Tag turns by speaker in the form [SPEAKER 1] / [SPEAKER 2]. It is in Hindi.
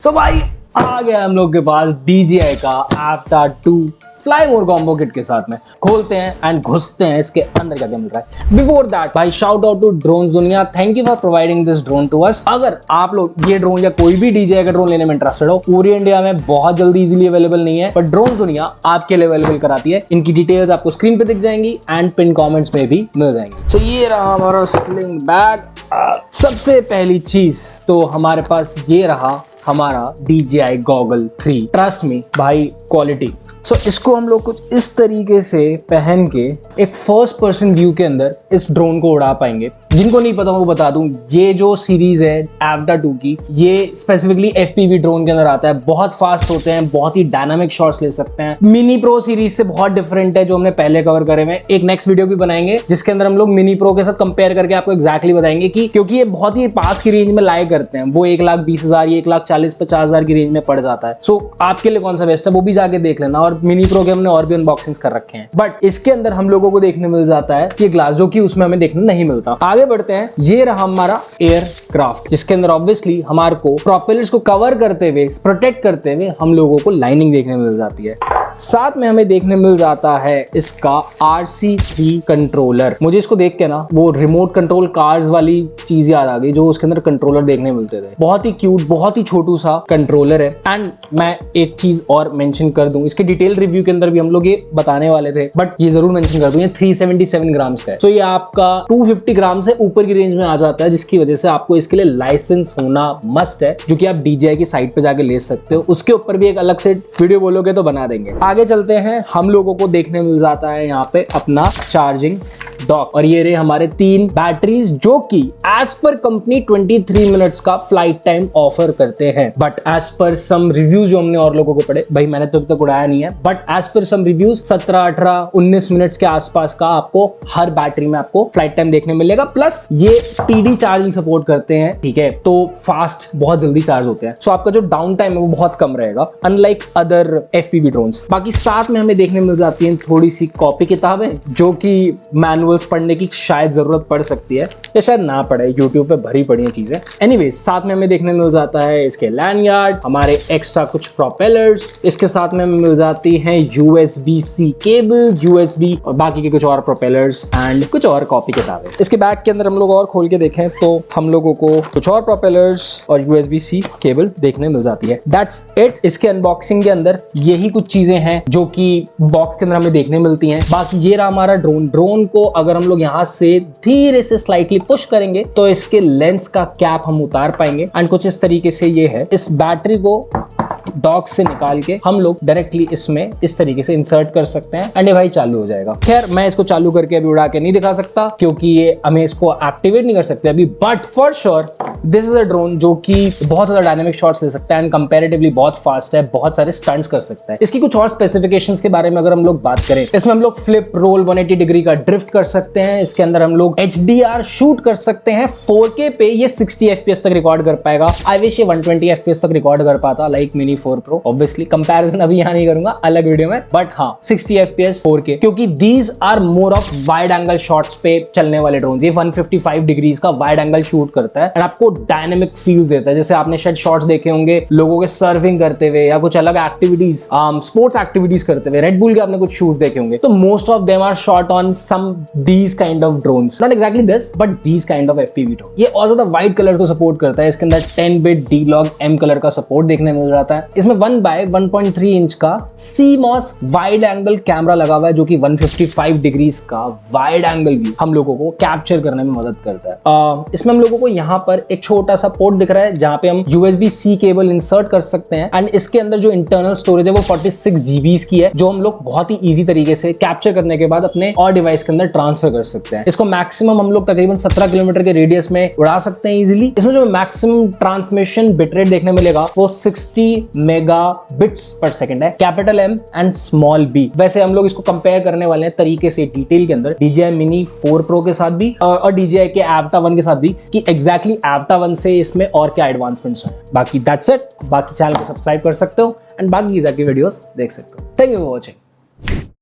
[SPEAKER 1] तो भाई आ गया हम लोग के पास DJI का एवाटार 2 फ्लाई मोर कॉम्बो किट के साथ में। खोलते हैं एंड घुसते हैं इसके अंदर क्या क्या मिल रहा है। बिफोर दैट भाई shout out to drone Duniya, thank you for providing this drone to us. अगर आप लोग ये ड्रोन या कोई भी DJI का ड्रोन लेने में इंटरेस्टेड हो, पूरी इंडिया में बहुत जल्दी इजीली अवेलेबल नहीं है, बट ड्रोन दुनिया आपके लिए अवेलेबल कराती है। इनकी डिटेल्स आपको स्क्रीन पे दिख जाएंगी एंड पिन कॉमेंट्स में भी मिल जाएंगी। तो ये रहा हमारा स्लिंग बैग। सबसे पहली चीज तो हमारे पास ये रहा हमारा DJI Goggle 3। ट्रस्ट मी भाई, क्वालिटी। सो इसको हम लोग कुछ इस तरीके से पहन के एक फर्स्ट पर्सन व्यू के अंदर इस ड्रोन को उड़ा पाएंगे। जिनको नहीं पता वो बता दूं, ये जो सीरीज है एवाटार 2 की, ये स्पेसिफिकली FPV ड्रोन के अंदर आता है। बहुत फास्ट होते हैं, बहुत ही डायनामिक शॉट्स ले सकते हैं। मिनी प्रो सीरीज से बहुत डिफरेंट है जो हमने पहले कवर करे हुए। एक नेक्स्ट वीडियो भी बनाएंगे जिसके अंदर हम लोग मिनी प्रो के साथ कंपेयर करके आपको एक्जैक्टली बताएंगे कि क्योंकि ये बहुत ही पास की रेंज में लाए करते हैं। वो 1,20,000 ये 1,40,000-50,000 की रेंज में पड़ जाता है। सो आपके लिए कौन सा बेस्ट है वो भी जाके देख लेना। और मिनी प्रो के हमने और भी अनबॉक्सिंग्स कर रखे हैं, बट इसके अंदर हम लोगों को देखने मिल जाता है ये ग्लास, जो कि उसमें हमें देखने नहीं मिलता। आगे बढ़ते हैं। ये रहा हमारा एयरक्राफ्ट, जिसके अंदर ऑब्वियसली हमारे को प्रोपेलर्स को कवर करते हुए, प्रोटेक्ट करते हुए हम लोगों को लाइनिंग देखने मिल जाती है। साथ में हमें देखने मिल जाता है इसका RC3 कंट्रोलर। मुझे इसको देख के ना वो रिमोट कंट्रोल कार्स वाली चीज याद आ गई जो उसके अंदर कंट्रोलर देखने मिलते थे। बहुत ही क्यूट, बहुत ही छोटू सा कंट्रोलर है। एंड मैं एक चीज और मेंशन कर दूं, इसके डिटेल रिव्यू के अंदर भी हम लोग ये बताने वाले थे, बट ये जरूर मेंशन कर दूं, ये 377 ग्राम्स का है। तो ये आपका 250 ग्राम से ऊपर की रेंज में आ जाता है, जिसकी वजह से आपको इसके लिए लाइसेंस होना मस्ट है, जो कि आप DJI की साइट पे जाके ले सकते हो। उसके ऊपर भी एक अलग से वीडियो बोलोगे तो बना देंगे। आगे चलते हैं। हम लोगों को देखने मिल जाता है यहाँ पे अपना चार्जिंग डॉक, और ये रहे हमारे 3 बैटरीज, जो कि एज पर कंपनी 23 मिनट्स का फ्लाइट टाइम ऑफर करते हैं। But as per some reviews जो हमने और लोगों को पढ़े, भाई मैंने तो अभी तक उड़ाया नहीं है, but as per some reviews 17, 18, 19 minutes के आसपास का आपको हर बैटरी में आपको फ्लाइट टाइम देखने मिलेगा। प्लस ये PD चार्जिंग सपोर्ट करते हैं, ठीक है, तो फास्ट, बहुत जल्दी चार्ज होते हैं। सो आपका जो डाउन टाइम है वो बहुत कम रहेगा, अनलाइक अदर FPV ड्रोन्स। बाकी साथ में हमें देखने मिल जाती है थोड़ी सी कॉपी किताबें, जो कि मैनुअल्स पढ़ने की शायद जरूरत पड़ सकती है या शायद ना पड़े, यूट्यूब पे भरी पड़ी है चीजें। एनीवेज, साथ में हमें देखने मिल जाता है इसके लैंडगार्ड, हमारे एक्स्ट्रा कुछ प्रोपेलर्स, इसके साथ में हमें मिल जाती है USB-C केबल, USB और बाकी के कुछ और प्रोपेलर्स एंड कुछ और कॉपी किताबें। इसके बैग के अंदर हम लोग और खोल के देखें तो हम लोगों को कुछ और प्रोपेलर्स और USB-C केबल देखने मिल जाती है। That's it. इसके अनबॉक्सिंग के अंदर यही कुछ चीजें हैं जो कि बॉक्स के अंदर हमें देखने मिलती हैं। बाकी ये रहा हमारा ड्रोन को अगर हम लोग यहाँ से धीरे से स्लाइटली पुश करेंगे तो इसके लेंस का कैप हम उतार पाएंगे एंड कुछ इस तरीके से ये है। इस बैटरी को डॉक से निकाल के हम लोग डायरेक्टली इसमें इस तरीके से इंसर्ट कर सकते हैं एंड ये भाई चालू हो जाएगा। खैर मैं इसको चालू करके अभी उड़ा के नहीं दिखा सकता क्योंकि ये हमें इसको एक्टिवेट नहीं कर सकते अभी, but for sure this is a drone जो कि बहुत ज्यादा डायनामिक शॉट्स ले सकता है एंड कंपैरेटिवली बहुत फास्ट है, बहुत सारे स्टंट्स कर सकता है। इसकी कुछ और स्पेसिफिकेशंस के बारे में अगर हम लोग बात करें, इसमें हम लोग फ्लिप, रोल, 180 डिग्री का ड्रिफ्ट कर सकते हैं। इसके अंदर हम लोग HDR शूट कर सकते हैं। 4K पे ये 60 FPS तक रिकॉर्ड कर पाएगा। आई विश ये 120 FPS तक रिकॉर्ड कर पाता like mini 4 Pro। Obviously comparison अभी यहाँ नहीं करूंगा, अलग वीडियो में, बट हाँ 60 FPS 4K, क्योंकि these are more of wide angle shots पे चलने वाले ड्रोन। ये 155 डिग्रीज का वाइड एंगल शूट करता है एंड आपको डायनेमिक फील्स देता है। जैसे आपने शायद शॉट्स देखे होंगे लोगों के सर्फिंग करते हुए या कुछ अलग एक्टिविटीज, स्पोर्ट्स एक्टिविटीज करते हुए। रेड बुल के आपने कुछ शूट्स देखे होंगे, तो most of them are shot on some these kind of drones, not exactly this but these kind of FPV drone. ये और ज्यादा वाइड कलर को सपोर्ट करता है। इसके अंदर 10-bit D-Log-M कलर का सपोर्ट देखने मिल जाता है। इसमें 1/1.3 इंच का CMOS वाइड एंगल कैमरा लगा हुआ है, जो कि 155 डिग्रीज का वाइड एंगल व्यू हम लोगों को कैप्चर करने में मदद करता है। इसमें हम लोगों को यहाँ पर एक छोटा सा पोर्ट दिख रहा है जहां पे हम USB-C केबल इंसर्ट कर सकते हैं एंड इसके अंदर जो इंटरनल स्टोरेज है वो 46 GB की है, जो हम लोग बहुत ही इजी तरीके से कैप्चर करने के बाद अपने और डिवाइस के अंदर ट्रांसफर कर सकते हैं। इसको मैक्सिमम हम लोग तकरीबन 17 किलोमीटर के रेडियस में उड़ा सकते हैं इजीली। इसमें जो मैक्सिमम ट्रांसमिशन बिटरेट देखने मिलेगा वो 60 मेगाबिट्स पर सेकंड है, capital M and small b। वैसे हम लोग इसको कंपेयर करने वाले हैं तरीके से डिटेल के अंदर DJI Mini 4 Pro के साथ भी और DJI के एवाटार 1 के साथ भी, कि एग्जैक्टली एवाटार 1 से इसमें और क्या एडवांसमेंट्स हैं। बाकी दैट्स इट। बाकी चैनल को सब्सक्राइब कर सकते हो एंड बाकी जाके वीडियोस देख सकते हो। Thank you for watching.